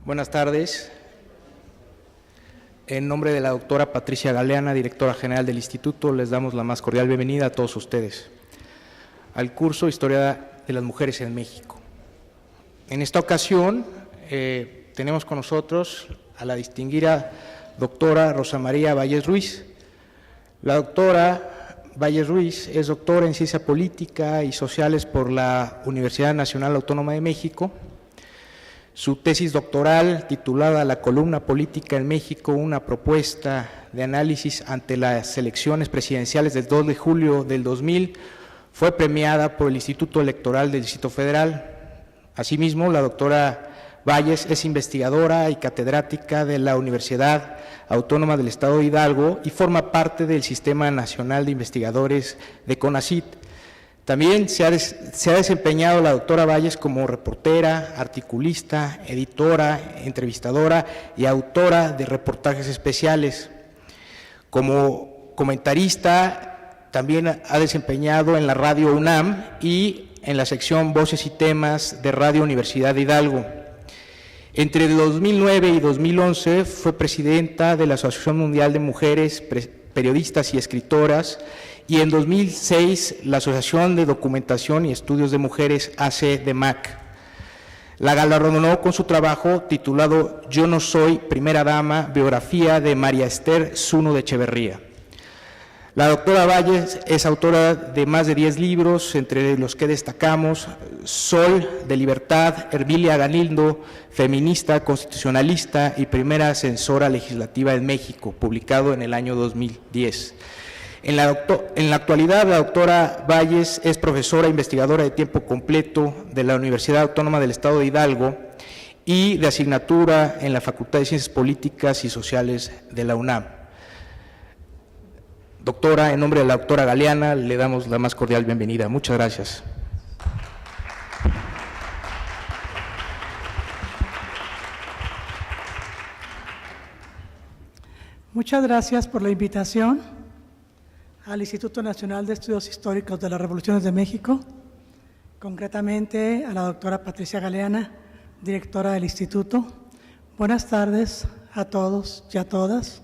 Buenas tardes. En nombre de la doctora Patricia Galeana, directora general del Instituto, les damos la más cordial bienvenida a todos ustedes al curso Historia de las Mujeres en México. En esta ocasión tenemos con nosotros a la distinguida doctora Rosa María Valles Ruiz. La doctora Valles Ruiz es doctora en Ciencia Política y Sociales por la Universidad Nacional Autónoma de México. Su tesis doctoral, titulada La columna política en México, una propuesta de análisis ante las elecciones presidenciales del 2 de julio del 2000, fue premiada por el Instituto Electoral del Distrito Federal. Asimismo, la doctora Valles es investigadora y catedrática de la Universidad Autónoma del Estado de Hidalgo y forma parte del Sistema Nacional de Investigadores de CONACYT. También se ha desempeñado la doctora Valles como reportera, articulista, editora, entrevistadora y autora de reportajes especiales. Como comentarista, también ha desempeñado en la Radio UNAM y en la sección Voces y Temas de Radio Universidad de Hidalgo. Entre 2009 y 2011 fue presidenta de la Asociación Mundial de Mujeres Periodistas y Escritoras, y en 2006 la Asociación de Documentación y Estudios de Mujeres AC-DEMAC. La galardonó con su trabajo titulado Yo no soy primera dama, biografía de María Esther Zuno de Echeverría. La doctora Valles es autora de más de 10 libros, entre los que destacamos Sol de Libertad, Hermilia Galindo, feminista, constitucionalista y primera censora legislativa en México, publicado en el año 2010. En la actualidad, la doctora Valles es profesora e investigadora de tiempo completo de la Universidad Autónoma del Estado de Hidalgo y de asignatura en la Facultad de Ciencias Políticas y Sociales de la UNAM. Doctora, en nombre de la doctora Galeana, le damos la más cordial bienvenida. Muchas gracias. Muchas gracias por la invitación al Instituto Nacional de Estudios Históricos de las Revoluciones de México, concretamente a la doctora Patricia Galeana, directora del Instituto. Buenas tardes a todos y a todas.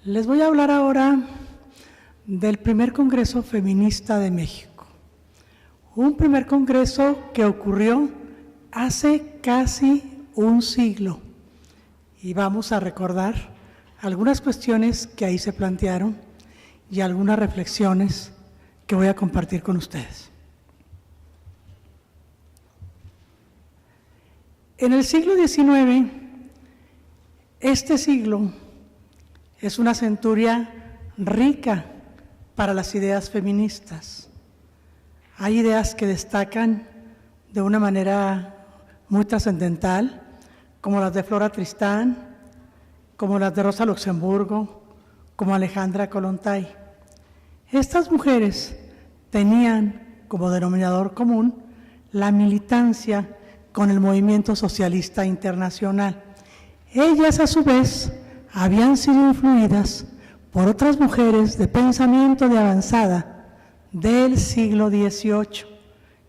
Les voy a hablar ahora del primer Congreso Feminista de México. Un primer congreso que ocurrió hace casi un siglo y vamos a recordar algunas cuestiones que ahí se plantearon y algunas reflexiones que voy a compartir con ustedes. En el siglo XIX, este siglo es una centuria rica para las ideas feministas. Hay ideas que destacan de una manera muy trascendental, como las de Flora Tristán, como las de Rosa Luxemburgo, como Alejandra Kollontai. Estas mujeres tenían como denominador común la militancia con el movimiento socialista internacional. Ellas, a su vez, habían sido influidas por otras mujeres de pensamiento de avanzada del siglo XVIII,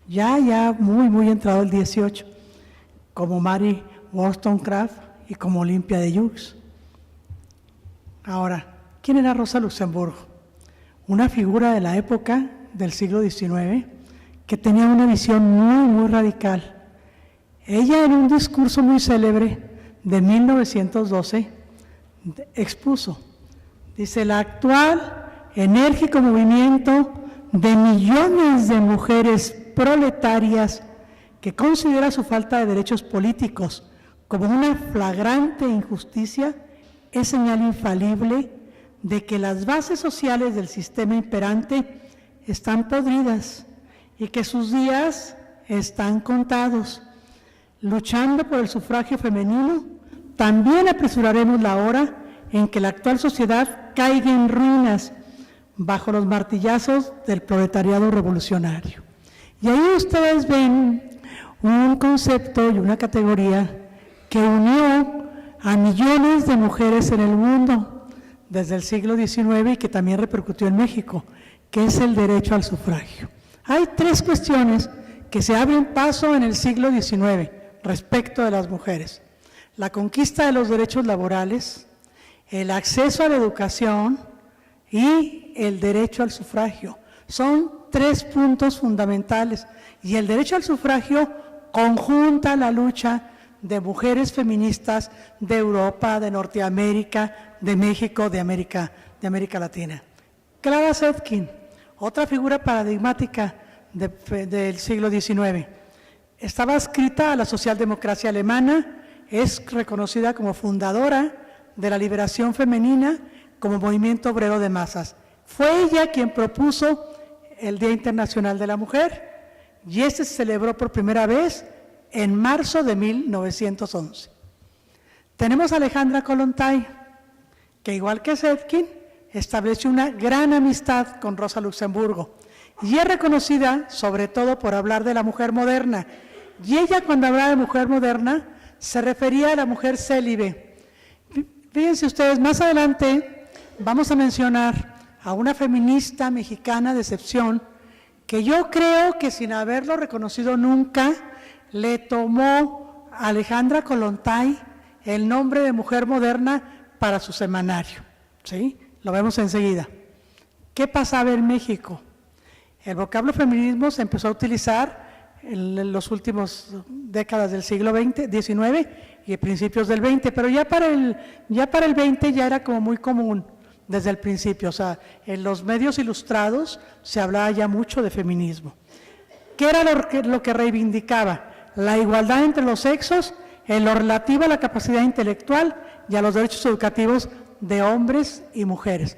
ya muy entrado el XVIII, como Mary Wollstonecraft y como Olimpia de Jux. Ahora, ¿quién era Rosa Luxemburgo? Una figura de la época del siglo XIX que tenía una visión muy radical. Ella, en un discurso muy célebre de 1912, expuso, dice: el actual enérgico movimiento de millones de mujeres proletarias que considera su falta de derechos políticos como una flagrante injusticia es señal infalible de que las bases sociales del sistema imperante están podridas y que sus días están contados. Luchando por el sufragio femenino, también apresuraremos la hora en que la actual sociedad caiga en ruinas bajo los martillazos del proletariado revolucionario. Y ahí ustedes ven un concepto y una categoría que unió a millones de mujeres en el mundo desde el siglo XIX y que también repercutió en México, que es el derecho al sufragio. Hay tres cuestiones que se abren paso en el siglo XIX respecto de las mujeres. la conquista de los derechos laborales, el acceso a la educación y el derecho al sufragio. Son 3 puntos fundamentales y el derecho al sufragio conjunta la lucha de mujeres feministas de Europa, de Norteamérica, de México, de América Latina. Clara Zetkin, otra figura paradigmática del siglo XIX. Estaba adscrita a la socialdemocracia alemana, es reconocida como fundadora de la liberación femenina como movimiento obrero de masas. Fue ella quien propuso el Día Internacional de la Mujer y este se celebró por primera vez en marzo de 1911. Tenemos a Alejandra Kollontai, que igual que Zetkin, estableció una gran amistad con Rosa Luxemburgo y es reconocida sobre todo por hablar de la mujer moderna. Y ella, cuando hablaba de mujer moderna, se refería a la mujer célibe. Fíjense ustedes, más adelante vamos a mencionar a una feminista mexicana de excepción que yo creo que sin haberlo reconocido nunca, le tomó a Alejandra Kollontai el nombre de mujer moderna para su semanario. ¿Sí? Lo vemos enseguida. ¿Qué pasaba en México? El vocablo feminismo se empezó a utilizar en los últimos décadas del siglo XIX y principios del XX, pero ya para el XX ya era como muy común desde el principio. O sea, en los medios ilustrados se hablaba ya mucho de feminismo. ¿Qué era lo que reivindicaba? La igualdad entre los sexos en lo relativo a la capacidad intelectual y a los derechos educativos de hombres y mujeres.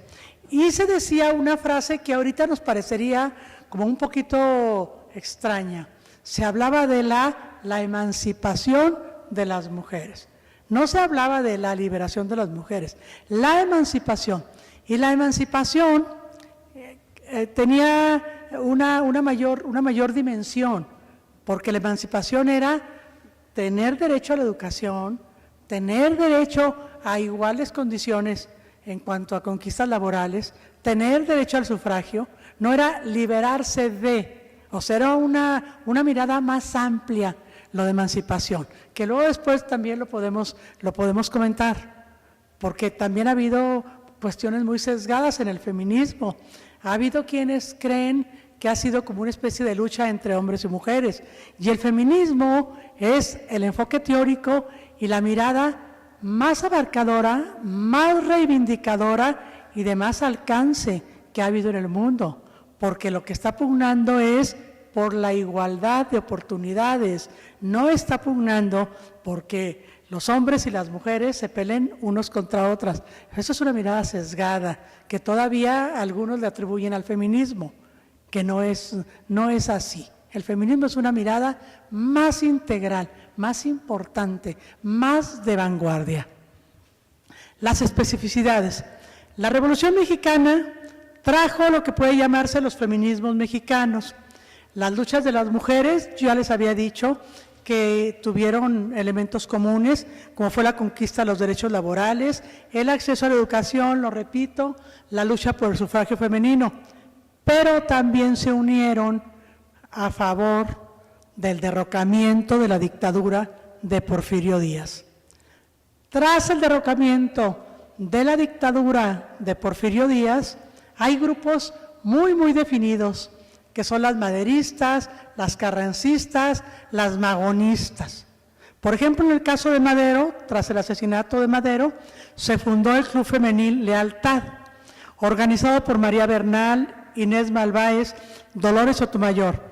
Y se decía una frase que ahorita nos parecería como un poquito extraña. Se hablaba de la emancipación de las mujeres. No se hablaba de la liberación de las mujeres, la emancipación. Y la emancipación tenía una mayor dimensión, porque la emancipación era tener derecho a la educación, tener derecho a iguales condiciones en cuanto a conquistas laborales, tener derecho al sufragio, no era liberarse de, o sea, era una mirada más amplia lo de emancipación, que luego después también lo podemos comentar, porque también ha habido cuestiones muy sesgadas en el feminismo. Ha habido quienes creen que ha sido como una especie de lucha entre hombres y mujeres, y el feminismo es el enfoque teórico y la mirada más abarcadora, más reivindicadora y de más alcance que ha habido en el mundo, porque lo que está pugnando es por la igualdad de oportunidades, no está pugnando porque los hombres y las mujeres se peleen unos contra otras. Eso es una mirada sesgada que todavía algunos le atribuyen al feminismo, que no es así. El feminismo es una mirada más integral, más importante, más de vanguardia. Las especificidades. La Revolución Mexicana trajo lo que puede llamarse los feminismos mexicanos. Las luchas de las mujeres, yo ya les había dicho que tuvieron elementos comunes, como fue la conquista de los derechos laborales, el acceso a la educación, lo repito, la lucha por el sufragio femenino, pero también se unieron a favor del derrocamiento de la dictadura de Porfirio Díaz. Tras el derrocamiento de la dictadura de Porfirio Díaz, hay grupos muy definidos, que son las maderistas, las carrancistas, las magonistas. Por ejemplo, en el caso de Madero, tras el asesinato de Madero, se fundó el Club Femenil Lealtad, organizado por María Bernal, Inés Malváez, Dolores Sotomayor.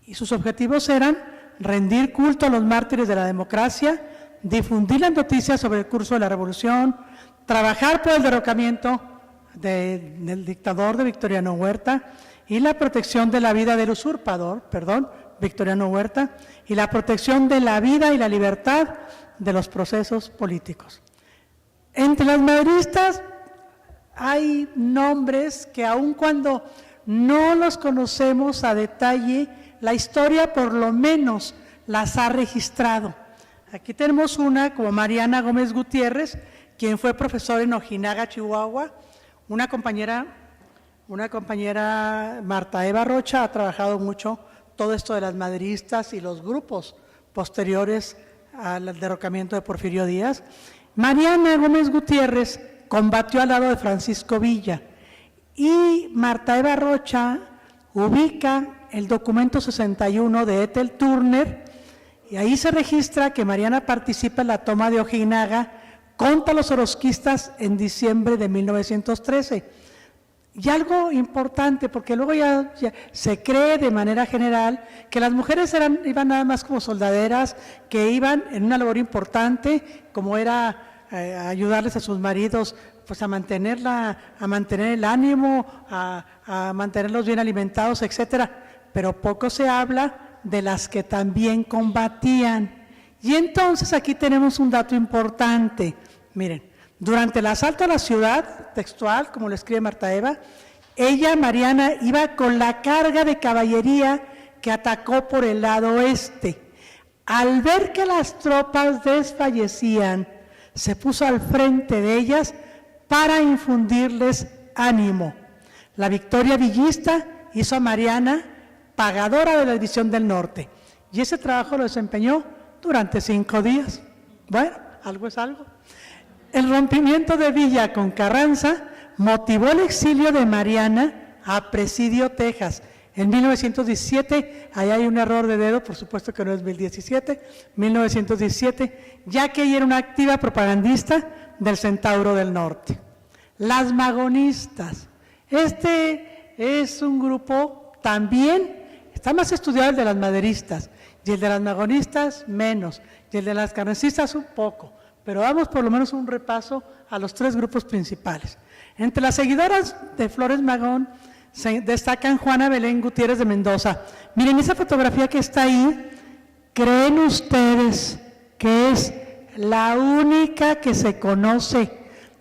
Y sus objetivos eran rendir culto a los mártires de la democracia, difundir las noticias sobre el curso de la revolución, trabajar por el derrocamiento del dictador de Victoriano Huerta y la protección de la vida del usurpador, Victoriano Huerta, y la protección de la vida y la libertad de los procesos políticos. Entre las maderistas hay nombres que aun cuando no los conocemos a detalle, la historia por lo menos las ha registrado. Aquí tenemos una como Mariana Gómez Gutiérrez, quien fue profesora en Ojinaga, Chihuahua. Una compañera Marta Eva Rocha ha trabajado mucho todo esto de las maderistas y los grupos posteriores al derrocamiento de Porfirio Díaz. Mariana Gómez Gutiérrez combatió al lado de Francisco Villa y Marta Eva Rocha ubica el documento 61 de Ethel Turner y ahí se registra que Mariana participa en la toma de Ojinaga contra los orozquistas en diciembre de 1913. Y algo importante, porque luego ya se cree de manera general que las mujeres iban nada más como soldaderas, que iban en una labor importante, como era ayudarles a sus maridos pues a mantener el ánimo, a mantenerlos bien alimentados, etcétera. Pero poco se habla de las que también combatían. Y entonces aquí tenemos un dato importante. Miren, durante el asalto a la ciudad, textual, como lo escribe Marta Eva, ella, Mariana, iba con la carga de caballería que atacó por el lado oeste. Al ver que las tropas desfallecían, se puso al frente de ellas para infundirles ánimo. La victoria villista hizo a Mariana pagadora de la División del Norte, y ese trabajo lo desempeñó durante 5 días. Bueno, algo es algo. El rompimiento de Villa con Carranza motivó el exilio de Mariana a Presidio, Texas. En 1917, ahí hay un error de dedo, por supuesto que no es 1917, ya que ella era una activa propagandista del Centauro del Norte. Las Magonistas. Este es un grupo también, está más estudiado el de las maderistas, y el de las magonistas menos, y el de las carrancistas un poco. Pero damos por lo menos un repaso a los 3 grupos principales. Entre las seguidoras de Flores Magón se destacan Juana Belén Gutiérrez de Mendoza. Miren esa fotografía que está ahí, ¿creen ustedes que es la única que se conoce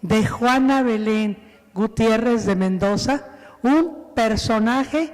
de Juana Belén Gutiérrez de Mendoza? Un personaje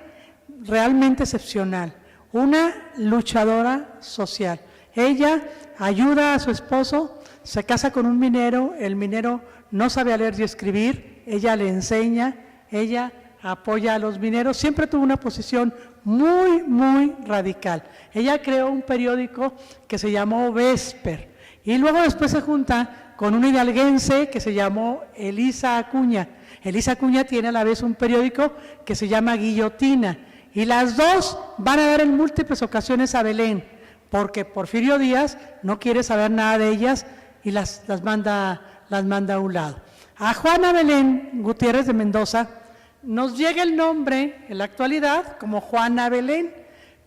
realmente excepcional, una luchadora social. Ella ayuda a su esposo, se casa con un minero, el minero no sabe leer y escribir, ella le enseña, ella apoya a los mineros, siempre tuvo una posición muy, muy radical. Ella creó un periódico que se llamó Vesper y luego después se junta con una hidalguense que se llamó Elisa Acuña. Elisa Acuña tiene a la vez un periódico que se llama Guillotina y las dos van a dar en múltiples ocasiones a Belén, porque Porfirio Díaz no quiere saber nada de ellas y las manda a un lado. A Juana Belén Gutiérrez de Mendoza nos llega el nombre en la actualidad como Juana Belén,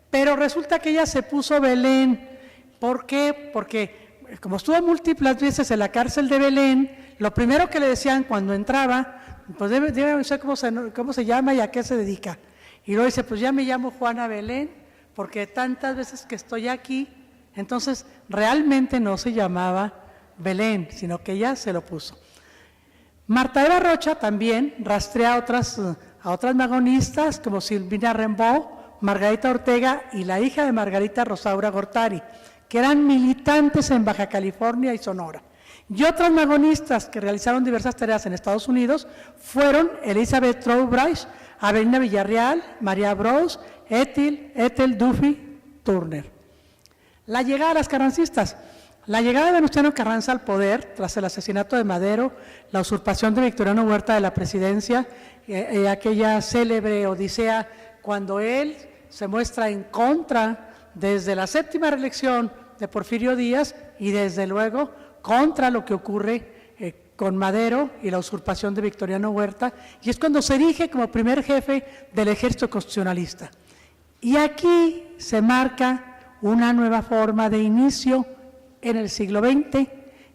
pero resulta que ella se puso Belén. ¿Por qué? Porque como estuvo múltiples veces en la cárcel de Belén, lo primero que le decían cuando entraba, pues debe saber cómo se llama y a qué se dedica. Y luego dice, pues ya me llamo Juana Belén, porque tantas veces que estoy aquí, entonces realmente no se llamaba Belén, sino que ella se lo puso. Marta Eva Rocha también rastrea a otras magonistas como Silvina Rembaud, Margarita Ortega y la hija de Margarita, Rosaura Gortari, que eran militantes en Baja California y Sonora. Y otras magonistas que realizaron diversas tareas en Estados Unidos fueron Elizabeth Trowbridge, Avelina Villarreal, María Bros, Ethel Duffy Turner. La llegada de las carrancistas. La llegada de Venustiano Carranza al poder, tras el asesinato de Madero, la usurpación de Victoriano Huerta de la presidencia, aquella célebre odisea cuando él se muestra en contra desde la 7ª reelección de Porfirio Díaz y desde luego contra lo que ocurre con Madero y la usurpación de Victoriano Huerta, y es cuando se erige como primer jefe del ejército constitucionalista. Y aquí se marca una nueva forma de inicio en el siglo XX,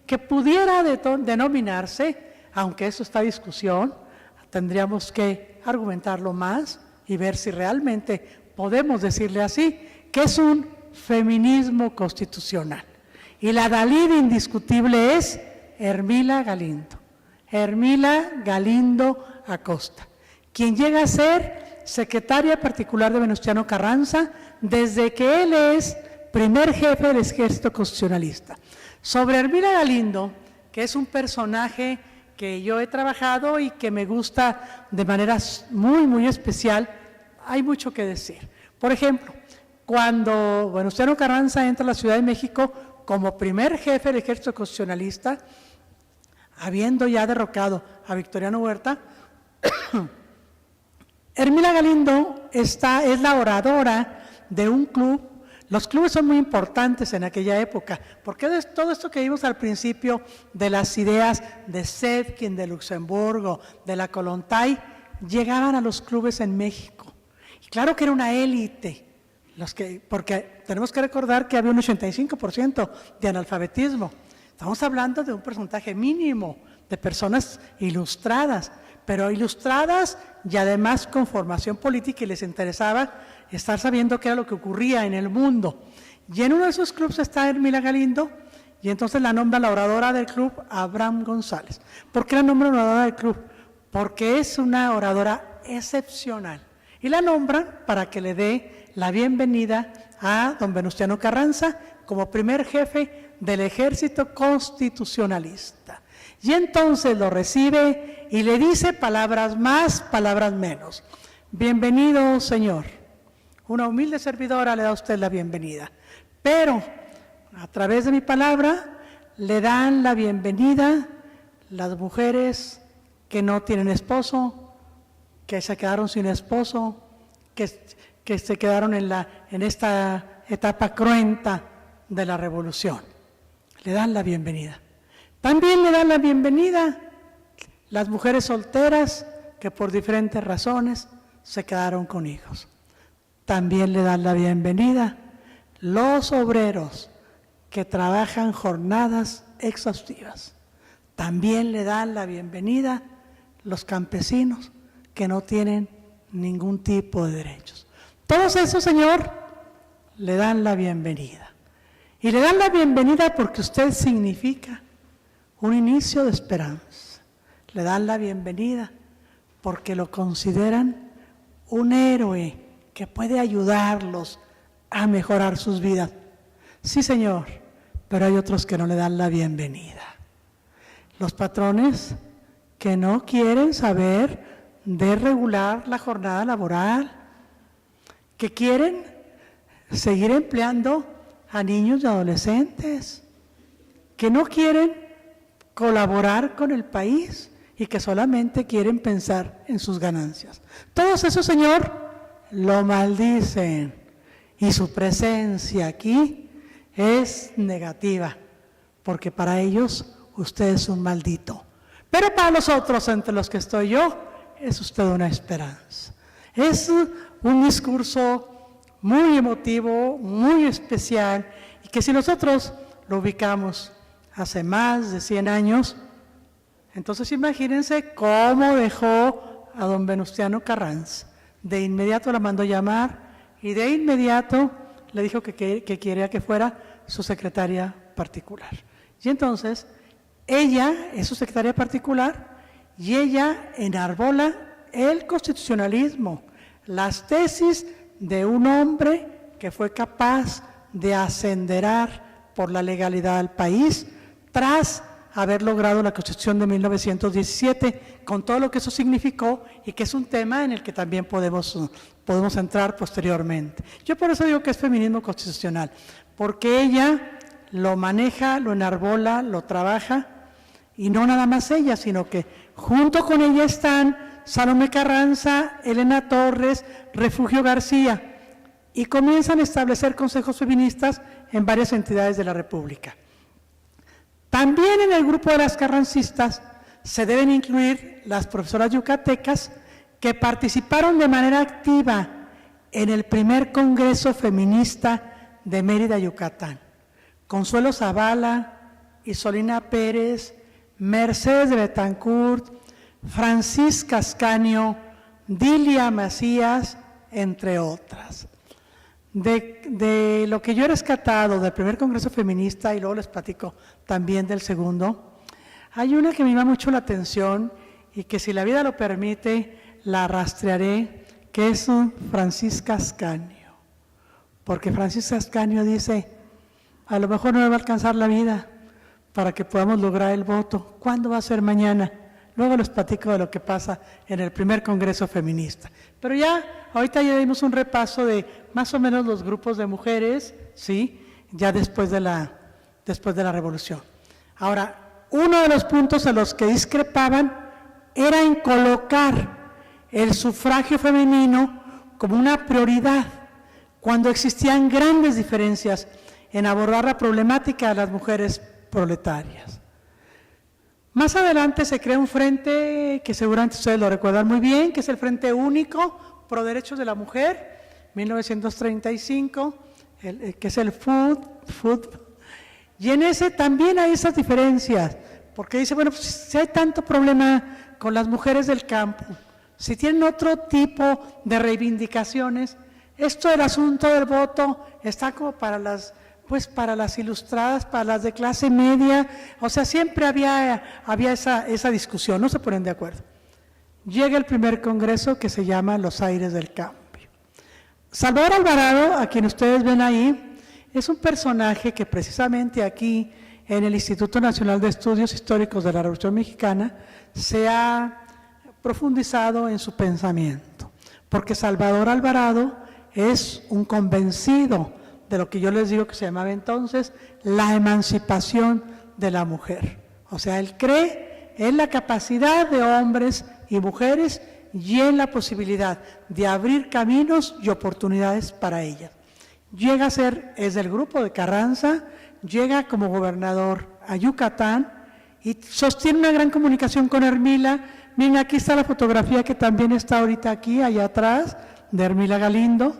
que pudiera denominarse, aunque eso está en discusión, tendríamos que argumentarlo más y ver si realmente podemos decirle así, que es un feminismo constitucional. Y la Dalí indiscutible es Hermila Galindo Acosta, quien llega a ser secretaria particular de Venustiano Carranza desde que él es primer jefe del ejército constitucionalista. Sobre Hermila Galindo, que es un personaje que yo he trabajado y que me gusta de manera muy, muy especial, hay mucho que decir. Por ejemplo, cuando Venustiano Carranza entra a la Ciudad de México, como primer jefe del ejército constitucionalista, habiendo ya derrocado a Victoriano Huerta. Hermila Galindo es la oradora de un club. Los clubes son muy importantes en aquella época, porque todo esto que vimos al principio de las ideas de Zetkin, de Luxemburgo, de la Kollontai, llegaban a los clubes en México. Y claro que era una élite, porque tenemos que recordar que había un 85% de analfabetismo. Estamos hablando de un porcentaje mínimo de personas ilustradas, pero ilustradas y además con formación política, y les interesaba estar sabiendo qué era lo que ocurría en el mundo. Y en uno de esos clubes está Hermila Galindo, y entonces la nombra la oradora del club Abraham González. ¿Por qué la nombra oradora del club? Porque es una oradora excepcional. Y la nombran para que le dé la bienvenida a don Venustiano Carranza como primer jefe del ejército constitucionalista. Y entonces lo recibe y le dice palabras más, palabras menos. Bienvenido, señor. Una humilde servidora le da a usted la bienvenida. Pero a través de mi palabra le dan la bienvenida las mujeres que no tienen esposo, que se quedaron sin esposo, que se quedaron en esta etapa cruenta de la revolución. Le dan la bienvenida. También le dan la bienvenida las mujeres solteras que por diferentes razones se quedaron con hijos. También le dan la bienvenida los obreros que trabajan jornadas exhaustivas. También le dan la bienvenida los campesinos que no tienen ningún tipo de derechos. Todos esos, señor, le dan la bienvenida. Y le dan la bienvenida porque usted significa un inicio de esperanza. Le dan la bienvenida porque lo consideran un héroe que puede ayudarlos a mejorar sus vidas. Sí, señor, pero hay otros que no le dan la bienvenida. Los patrones que no quieren saber de regular la jornada laboral, que quieren seguir empleando a niños y adolescentes, que no quieren colaborar con el país y que solamente quieren pensar en sus ganancias. Todos esos, señor, lo maldicen y su presencia aquí es negativa, porque para ellos usted es un maldito. Pero para los otros, entre los que estoy yo, es usted una esperanza. Es un discurso muy emotivo, muy especial, y que si nosotros lo ubicamos hace más de 100 años, entonces imagínense cómo dejó a don Venustiano Carranza. De inmediato la mandó llamar y de inmediato le dijo que quería que fuera su secretaria particular. Y entonces ella es su secretaria particular y ella enarbola el constitucionalismo, las tesis de un hombre que fue capaz de asenderar por la legalidad al país tras haber logrado la Constitución de 1917, con todo lo que eso significó y que es un tema en el que también podemos entrar posteriormente. Yo por eso digo que es feminismo constitucional, porque ella lo maneja, lo enarbola, lo trabaja, y no nada más ella, sino que junto con ella están Salomé Carranza, Elena Torres, Refugio García, y comienzan a establecer consejos feministas en varias entidades de la República. También en el grupo de las carrancistas se deben incluir las profesoras yucatecas que participaron de manera activa en el primer Congreso Feminista de Mérida, Yucatán. Consuelo Zavala, Isolina Pérez, Mercedes de Betancourt, Francisca Ascanio, Dilia Macías, entre otras. De lo que yo he rescatado del primer Congreso Feminista, y luego les platico también del segundo, hay una que me llama mucho la atención y que si la vida lo permite la rastrearé, que es Francisca Ascanio. Porque Francisca Ascanio dice, a lo mejor no me va a alcanzar la vida para que podamos lograr el voto. ¿Cuándo va a ser mañana? Luego les platico de lo que pasa en el primer Congreso Feminista. Pero ahorita ya dimos un repaso de más o menos los grupos de mujeres, ¿sí? Ya después de después de la Revolución. Ahora, uno de los puntos en los que discrepaban era en colocar el sufragio femenino como una prioridad, cuando existían grandes diferencias en abordar la problemática de las mujeres proletarias. Más adelante se crea un frente que seguramente ustedes lo recuerdan muy bien, que es el Frente Único Pro Derechos de la Mujer, 1935, que es el FUD, y en ese también hay esas diferencias, porque dice, bueno, pues si hay tanto problema con las mujeres del campo, si tienen otro tipo de reivindicaciones, esto del asunto del voto está como para las ilustradas, para las de clase media, o sea, siempre había esa discusión, no se ponen de acuerdo. Llega el primer congreso que se llama Los Aires del Cambio. Salvador Alvarado, a quien ustedes ven ahí, es un personaje que precisamente aquí en el Instituto Nacional de Estudios Históricos de la Revolución Mexicana se ha profundizado en su pensamiento, porque Salvador Alvarado es un convencido de lo que yo les digo que se llamaba entonces la emancipación de la mujer. O sea, él cree en la capacidad de hombres y mujeres y en la posibilidad de abrir caminos y oportunidades para ellas. Llega a ser, es del grupo de Carranza, llega como gobernador a Yucatán y sostiene una gran comunicación con Hermila. Miren, aquí está la fotografía que también está ahorita aquí, allá atrás, de Hermila Galindo,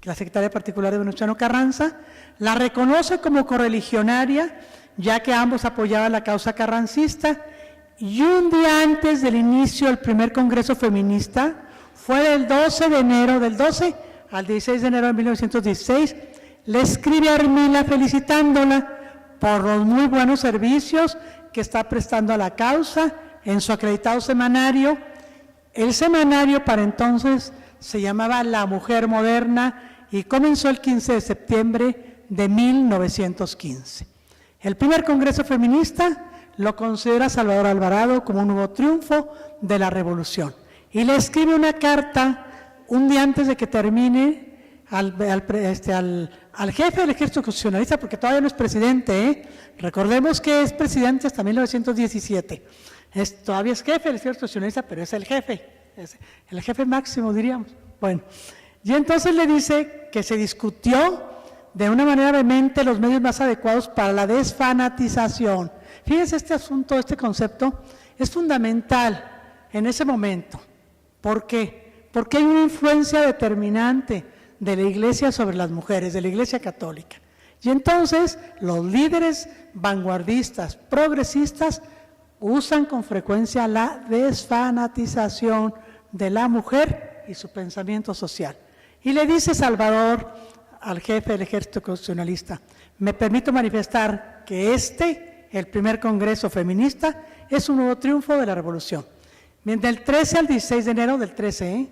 la secretaria particular de Venustiano Carranza. La reconoce como correligionaria, ya que ambos apoyaban la causa carrancista, y un día antes del inicio del primer Congreso Feminista, fue del 12 de enero, del 12 al 16 de enero de 1916, le escribe a Hermila felicitándola por los muy buenos servicios que está prestando a la causa en su acreditado semanario. El semanario para entonces se llamaba La Mujer Moderna y comenzó el 15 de septiembre de 1915. El primer Congreso Feminista lo considera Salvador Alvarado como un nuevo triunfo de la Revolución y le escribe una carta un día antes de que termine al jefe del Ejército Constitucionalista, porque todavía no es presidente, ¿eh? Recordemos que es presidente hasta 1917, todavía es jefe del Ejército Constitucionalista, pero es el jefe máximo, diríamos. Bueno, y entonces le dice que se discutió de una manera vehemente los medios más adecuados para la desfanatización. Fíjense, este asunto, este concepto es fundamental en ese momento. ¿Por qué? Porque hay una influencia determinante de la Iglesia sobre las mujeres, de la Iglesia Católica. Y entonces los líderes vanguardistas, progresistas, usan con frecuencia la desfanatización de la mujer y su pensamiento social. Y le dice Salvador al jefe del Ejército Constitucionalista: me permito manifestar que el primer Congreso Feminista, es un nuevo triunfo de la Revolución. Del 13 al 16 de enero del 13,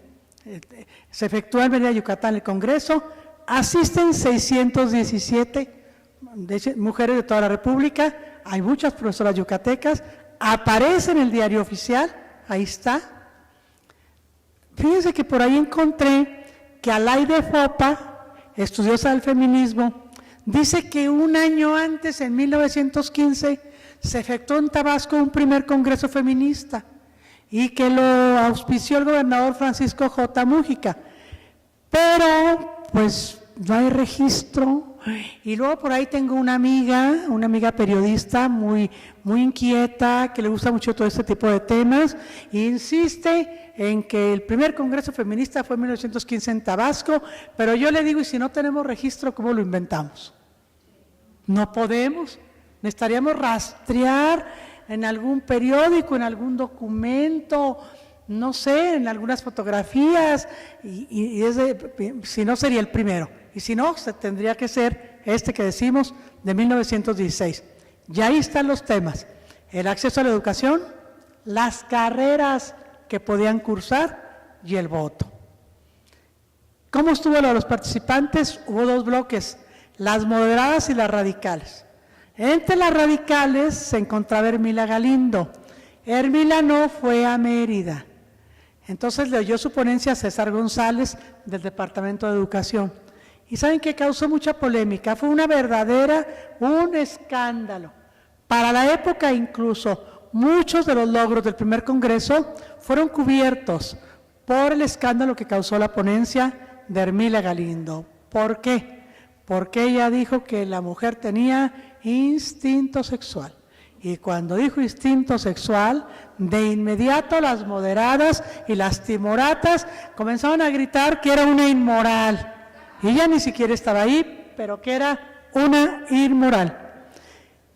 se efectúa en Mérida, Yucatán, el Congreso, asisten 617 mujeres de toda la República, hay muchas profesoras yucatecas, aparece en el diario oficial, ahí está. Fíjense que por ahí encontré que Alaide Fopa, estudiosa del feminismo, dice que un año antes, en 1915, se efectuó en Tabasco un primer Congreso Feminista y que lo auspició el gobernador Francisco J. Mújica, pero pues no hay registro. Y luego por ahí tengo una amiga periodista muy inquieta, que le gusta mucho todo este tipo de temas, e insiste en que el primer Congreso Feminista fue en 1915 en Tabasco, pero yo le digo, y si no tenemos registro, ¿cómo lo inventamos? No podemos, necesitaríamos rastrear en algún periódico, en algún documento, no sé, en algunas fotografías, y si no sería el primero, y si no, se tendría que ser este que decimos de 1916. Y ahí están los temas: el acceso a la educación, las carreras que podían cursar y el voto. ¿Cómo estuvo lo de los participantes? Hubo dos bloques: las moderadas y las radicales. Entre las radicales se encontraba Hermila Galindo. Hermila no fue a Mérida. Entonces le oyó su ponencia a César González del Departamento de Educación. Y ¿saben qué causó mucha polémica? Fue un escándalo. Para la época incluso, muchos de los logros del primer Congreso fueron cubiertos por el escándalo que causó la ponencia de Hermila Galindo. ¿Por qué? Porque ella dijo que la mujer tenía instinto sexual. Y cuando dijo instinto sexual, de inmediato las moderadas y las timoratas comenzaron a gritar que era una inmoral. Y ella ni siquiera estaba ahí, pero que era una inmoral.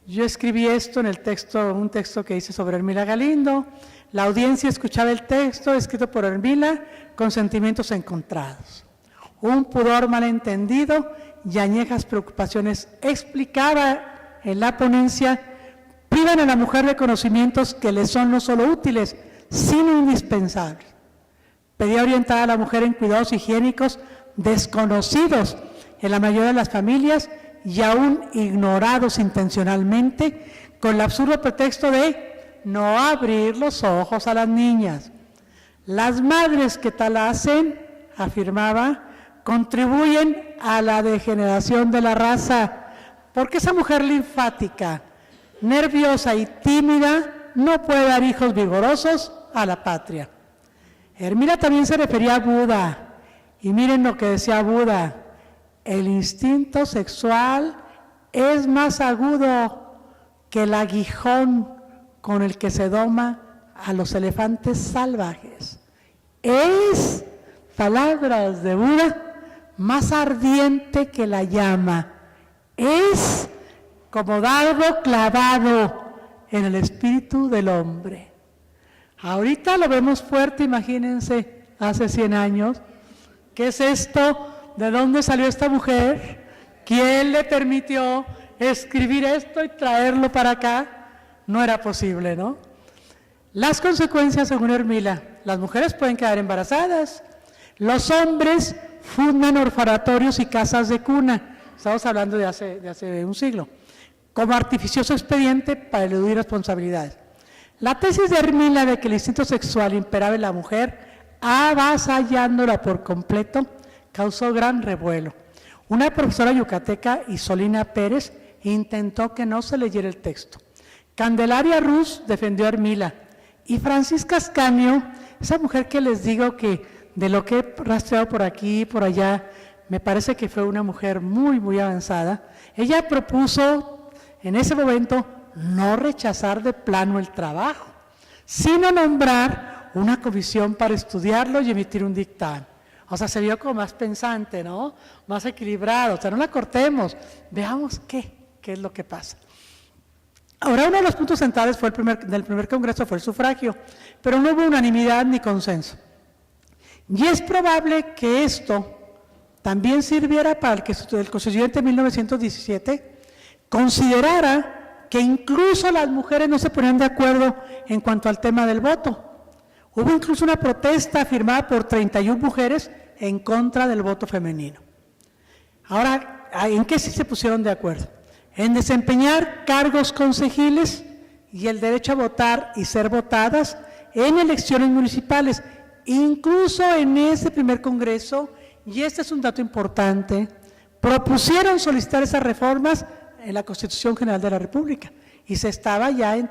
Yo escribí esto en el texto, un texto que hice sobre Hermila Galindo. La audiencia escuchaba el texto escrito por Hermila con sentimientos encontrados. Un pudor malentendido y añejas preocupaciones explicaba en la ponencia, privan a la mujer de conocimientos que le son no solo útiles, sino indispensables. Pedía orientar a la mujer en cuidados higiénicos desconocidos en la mayoría de las familias y aún ignorados intencionalmente, con el absurdo pretexto de no abrir los ojos a las niñas. Las madres que tal hacen, afirmaba, contribuyen a la degeneración de la raza, porque esa mujer linfática, nerviosa y tímida, no puede dar hijos vigorosos a la patria. Hermila también se refería a Buda, y miren lo que decía Buda: el instinto sexual es más agudo que el aguijón con el que se doma a los elefantes salvajes. Es, palabras de Buda, más ardiente que la llama. Es como dardo clavado en el espíritu del hombre. Ahorita lo vemos fuerte, imagínense, hace 100 años. ¿Qué es esto? ¿De dónde salió esta mujer? ¿Quién le permitió escribir esto y traerlo para acá? No era posible, ¿no? Las consecuencias, según Hermila: las mujeres pueden quedar embarazadas, los hombres fundan orfanatorios y casas de cuna, estamos hablando de hace un siglo, como artificioso expediente para eludir responsabilidades. La tesis de Hermila de que el instinto sexual imperaba en la mujer, avasallándola por completo, causó gran revuelo. Una profesora yucateca, Isolina Pérez, intentó que no se leyera el texto. Candelaria Ruz defendió a Hermila, y Francisca Ascanio, esa mujer que les digo que de lo que he rastreado por aquí y por allá, me parece que fue una mujer muy, muy avanzada. Ella propuso en ese momento no rechazar de plano el trabajo, sino nombrar una comisión para estudiarlo y emitir un dictamen. O sea, se vio como más pensante, ¿no? Más equilibrado. O sea, no la cortemos, veamos qué es lo que pasa. Ahora, uno de los puntos centrales del primer congreso fue el sufragio, pero no hubo unanimidad ni consenso. Y es probable que esto también sirviera para que el constituyente de 1917 considerara que incluso las mujeres no se ponían de acuerdo en cuanto al tema del voto. Hubo incluso una protesta firmada por 31 mujeres en contra del voto femenino. Ahora, ¿en qué sí se pusieron de acuerdo? En desempeñar cargos concejiles y el derecho a votar y ser votadas en elecciones municipales. Incluso en ese primer congreso, y este es un dato importante, propusieron solicitar esas reformas en la Constitución General de la República. Y se estaba ya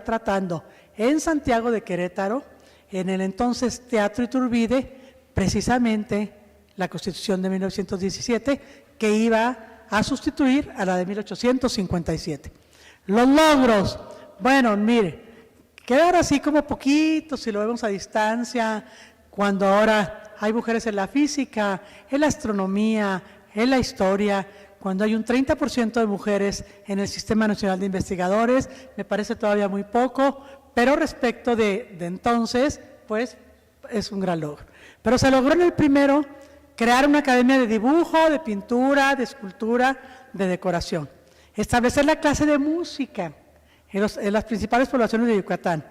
tratando en Santiago de Querétaro, en el entonces Teatro Iturbide, precisamente la Constitución de 1917, que iba a sustituir a la de 1857. Los logros, bueno, mire, quedar así como poquitos si lo vemos a distancia, cuando ahora hay mujeres en la física, en la astronomía, en la historia, cuando hay un 30% de mujeres en el Sistema Nacional de Investigadores, me parece todavía muy poco, pero respecto de entonces, pues es un gran logro. Pero se logró en el primero crear una academia de dibujo, de pintura, de escultura, de decoración. Establecer la clase de música en las principales poblaciones de Yucatán.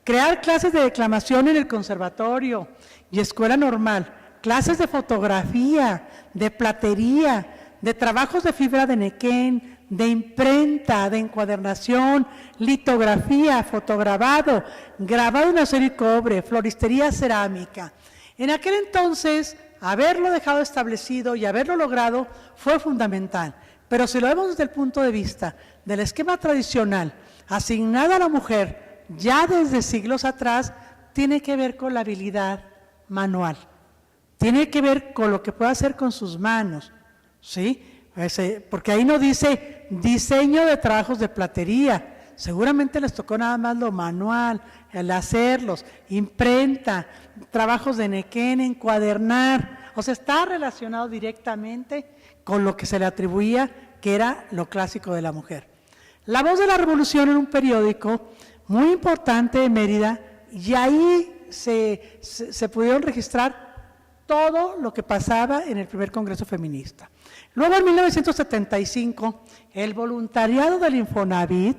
Crear clases de declamación en el conservatorio y escuela normal. Clases de fotografía, de platería, de trabajos de fibra de nequén, de imprenta, de encuadernación, litografía, fotograbado, grabado en acero y cobre, floristería cerámica. En aquel entonces haberlo dejado establecido y haberlo logrado fue fundamental. Pero si lo vemos desde el punto de vista del esquema tradicional asignado a la mujer ya desde siglos atrás, tiene que ver con la habilidad manual, tiene que ver con lo que puede hacer con sus manos, ¿sí? Porque ahí no dice diseño de trabajos de platería, seguramente les tocó nada más lo manual, el hacerlos, imprenta, trabajos de nequén, encuadernar, o sea, está relacionado directamente con lo que se le atribuía, que era lo clásico de la mujer. La Voz de la Revolución era un periódico muy importante de Mérida, y ahí se pudieron registrar todo lo que pasaba en el primer Congreso Feminista. Luego, en 1975, el voluntariado del Infonavit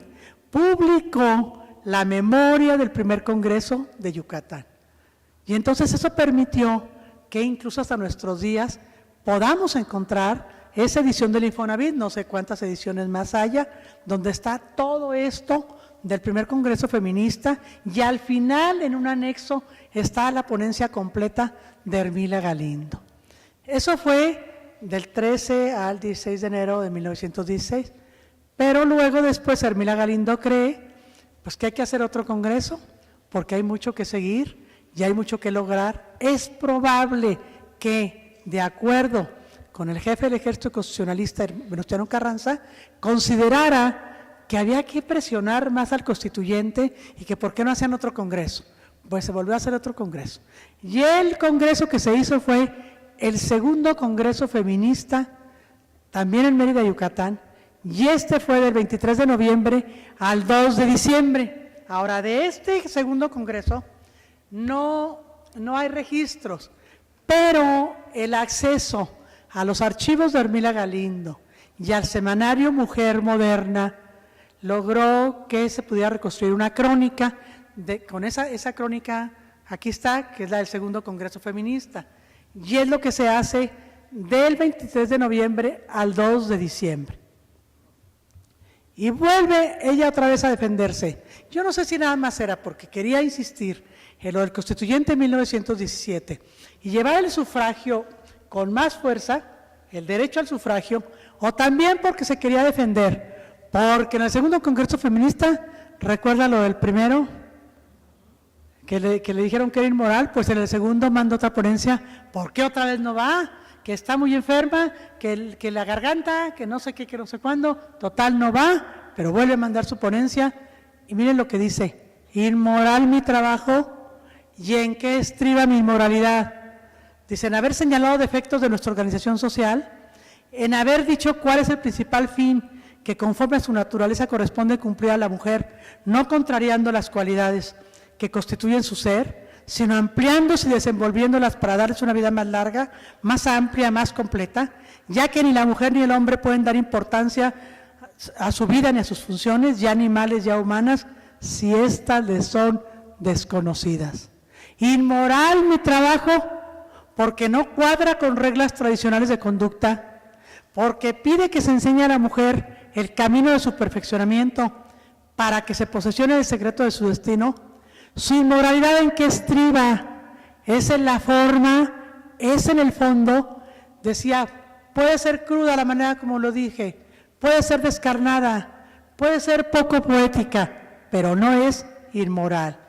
publicó la memoria del primer Congreso de Yucatán. Y entonces eso permitió que incluso hasta nuestros días podamos encontrar esa edición del Infonavit, no sé cuántas ediciones más haya, donde está todo esto del primer Congreso Feminista, y al final, en un anexo, está la ponencia completa de Hermila Galindo. Eso fue del 13 al 16 de enero de 1916, pero luego después Hermila Galindo cree pues que hay que hacer otro congreso, porque hay mucho que seguir y hay mucho que lograr. Es probable que, de acuerdo con el jefe del ejército constitucionalista, Venustiano Carranza, considerara que había que presionar más al constituyente y que por qué no hacían otro congreso. Pues se volvió a hacer otro congreso. Y el congreso que se hizo fue el segundo Congreso Feminista, también en Mérida, Yucatán, y este fue del 23 de noviembre al 2 de diciembre. Ahora, de este segundo congreso no hay registros, pero el acceso a los archivos de Hermila Galindo y al semanario Mujer Moderna logró que se pudiera reconstruir una crónica, con esa crónica, aquí está, que es la del segundo Congreso Feminista, y es lo que se hace del 23 de noviembre al 2 de diciembre. Y vuelve ella otra vez a defenderse. Yo no sé si nada más era porque quería insistir en lo del constituyente de 1917 y llevar el sufragio con más fuerza, el derecho al sufragio, o también porque se quería defender, porque en el segundo Congreso Feminista, ¿recuerda lo del primero? Que le dijeron que era inmoral, pues en el segundo manda otra ponencia, ¿por qué otra vez no va? Que está muy enferma, que la garganta, que no sé qué, que no sé cuándo, total no va, pero vuelve a mandar su ponencia, y miren lo que dice: inmoral mi trabajo, ¿y en qué estriba mi inmoralidad? Dice, en haber señalado defectos de nuestra organización social, en haber dicho cuál es el principal fin que conforme a su naturaleza corresponde cumplir a la mujer, no contrariando las cualidades que constituyen su ser, sino ampliándose y desenvolviéndolas para darles una vida más larga, más amplia, más completa, ya que ni la mujer ni el hombre pueden dar importancia a su vida ni a sus funciones, ya animales, ya humanas, si éstas les son desconocidas. Inmoral mi trabajo, porque no cuadra con reglas tradicionales de conducta, porque pide que se enseñe a la mujer el camino de su perfeccionamiento para que se posesione del secreto de su destino. Su inmoralidad, ¿en qué estriba? Es en la forma, es en el fondo. Decía, puede ser cruda la manera como lo dije, puede ser descarnada, puede ser poco poética, pero no es inmoral.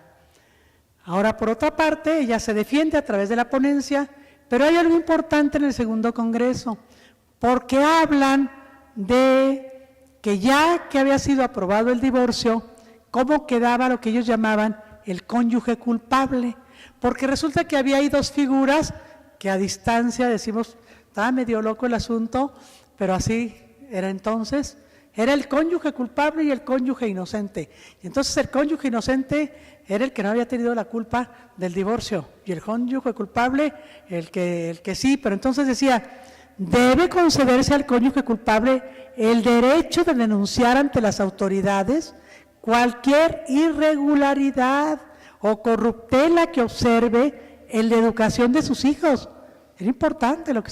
Ahora, por otra parte, ella se defiende a través de la ponencia, pero hay algo importante en el segundo congreso, porque hablan de que ya que había sido aprobado el divorcio, cómo quedaba lo que ellos llamaban el cónyuge culpable, porque resulta que había ahí dos figuras que a distancia decimos, estaba medio loco el asunto, pero así era entonces, era el cónyuge culpable y el cónyuge inocente. Y entonces el cónyuge inocente era el que no había tenido la culpa del divorcio, y el cónyuge culpable el que sí, pero entonces decía, debe concederse al cónyuge culpable el derecho de denunciar ante las autoridades cualquier irregularidad o corruptela que observe en la educación de sus hijos. Era importante lo que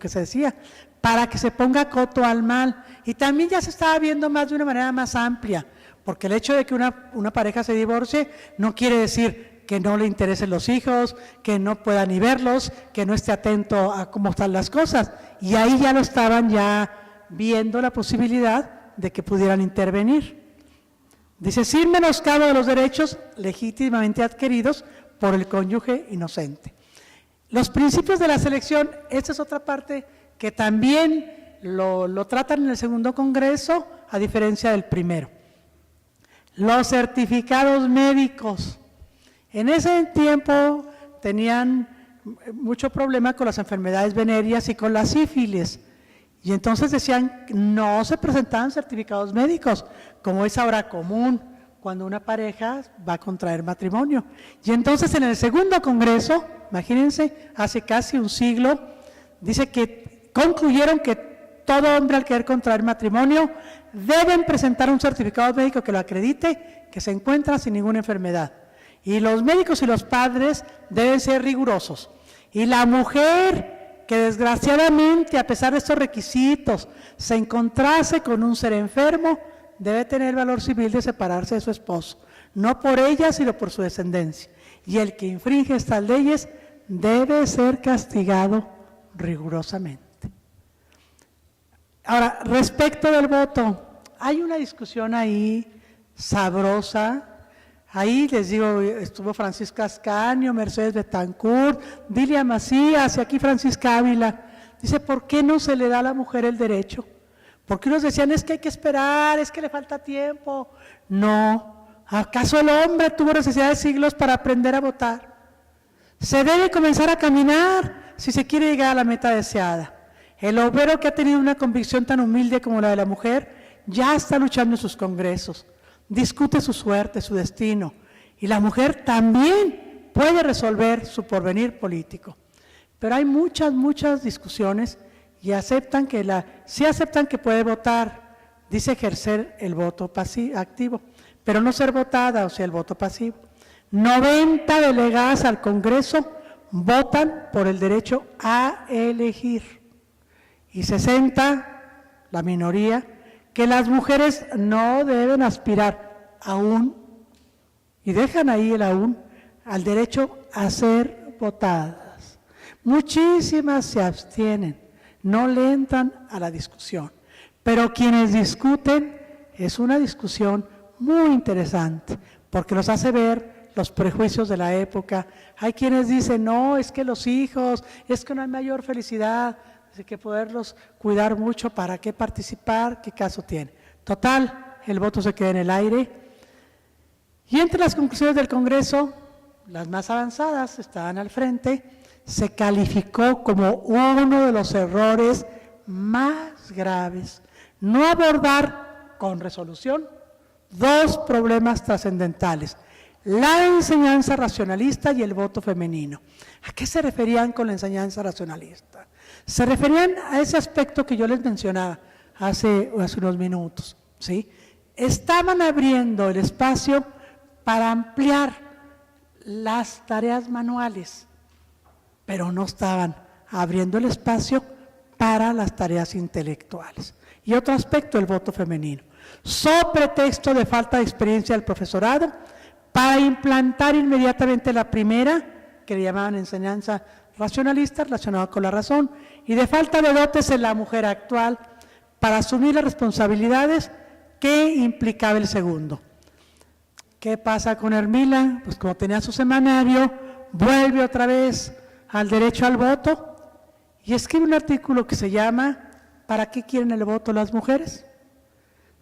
se decía, para que se ponga coto al mal. Y también ya se estaba viendo más de una manera más amplia, porque el hecho de que una pareja se divorcie no quiere decir que no le interesen los hijos, que no pueda ni verlos, que no esté atento a cómo están las cosas. Y ahí ya lo estaban ya viendo la posibilidad de que pudieran intervenir. Dice, sin menoscabo de los derechos legítimamente adquiridos por el cónyuge inocente. Los principios de la selección, esta es otra parte que también lo tratan en el segundo congreso, a diferencia del primero. Los certificados médicos. En ese tiempo tenían mucho problema con las enfermedades venéreas y con la sífilis. Y entonces decían, no se presentaban certificados médicos, como es ahora común cuando una pareja va a contraer matrimonio. Y entonces en el segundo congreso, imagínense, hace casi un siglo, dice que concluyeron que todo hombre al querer contraer matrimonio deben presentar un certificado médico que lo acredite, que se encuentra sin ninguna enfermedad. Y los médicos y los padres deben ser rigurosos. Y la mujer que desgraciadamente, a pesar de estos requisitos, se encontrase con un ser enfermo, debe tener el valor civil de separarse de su esposo, no por ella, sino por su descendencia. Y el que infringe estas leyes debe ser castigado rigurosamente. Ahora, respecto del voto, hay una discusión ahí sabrosa. Ahí les digo, estuvo Francisca Ascanio, Mercedes Betancourt, Dilia Macías y aquí Francisca Ávila. Dice, ¿por qué no se le da a la mujer el derecho? Porque unos decían, es que hay que esperar, es que le falta tiempo. No, ¿acaso el hombre tuvo necesidad de siglos para aprender a votar? Se debe comenzar a caminar si se quiere llegar a la meta deseada. El obrero que ha tenido una convicción tan humilde como la de la mujer, ya está luchando en sus congresos, discute su suerte, su destino, y la mujer también puede resolver su porvenir político. Pero hay muchas discusiones y aceptan que sí aceptan que puede votar, dice ejercer el voto activo, pero no ser votada, o sea, el voto pasivo. 90 delegadas al Congreso votan por el derecho a elegir y 60, la minoría, que las mujeres no deben aspirar aún, y dejan ahí el aún, al derecho a ser votadas. Muchísimas se abstienen, no le entran a la discusión, pero quienes discuten es una discusión muy interesante, porque los hace ver los prejuicios de la época. Hay quienes dicen, no, es que los hijos, es que no hay mayor felicidad, hay que poderlos cuidar mucho, ¿para qué participar? ¿Qué caso tiene? Total, el voto se queda en el aire. Y entre las conclusiones del Congreso, las más avanzadas estaban al frente, se calificó como uno de los errores más graves, no abordar con resolución dos problemas trascendentales: la enseñanza racionalista y el voto femenino. ¿A qué se referían con la enseñanza racionalista? Se referían a ese aspecto que yo les mencionaba hace unos minutos, ¿sí? Estaban abriendo el espacio para ampliar las tareas manuales, pero no estaban abriendo el espacio para las tareas intelectuales. Y otro aspecto, el voto femenino. So pretexto de falta de experiencia del profesorado, para implantar inmediatamente la primera, que le llamaban enseñanza racionalista, relacionada con la razón, y de falta de dotes en la mujer actual, para asumir las responsabilidades que implicaba el segundo. ¿Qué pasa con Hermila? Pues como tenía su semanario, vuelve otra vez al derecho al voto y escribe un artículo que se llama ¿Para qué quieren el voto las mujeres?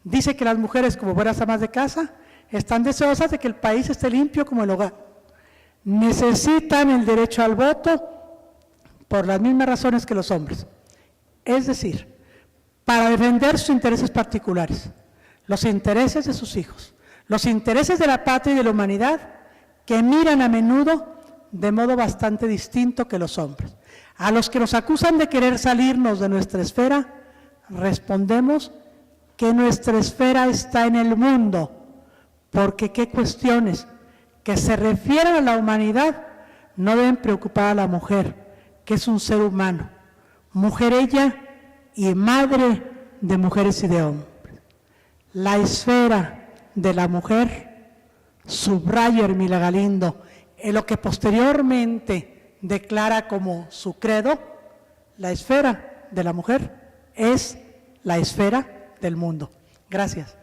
Dice que las mujeres, como buenas amas de casa, están deseosas de que el país esté limpio como el hogar. Necesitan el derecho al voto por las mismas razones que los hombres. Es decir, para defender sus intereses particulares, los intereses de sus hijos, los intereses de la patria y de la humanidad, que miran a menudo de modo bastante distinto que los hombres. A los que nos acusan de querer salirnos de nuestra esfera, respondemos que nuestra esfera está en el mundo, porque qué cuestiones que se refieren a la humanidad no deben preocupar a la mujer, que es un ser humano, mujer ella y madre de mujeres y de hombres. La esfera de la mujer, subraya Hermila Galindo, en lo que posteriormente declara como su credo, la esfera de la mujer es la esfera del mundo. Gracias.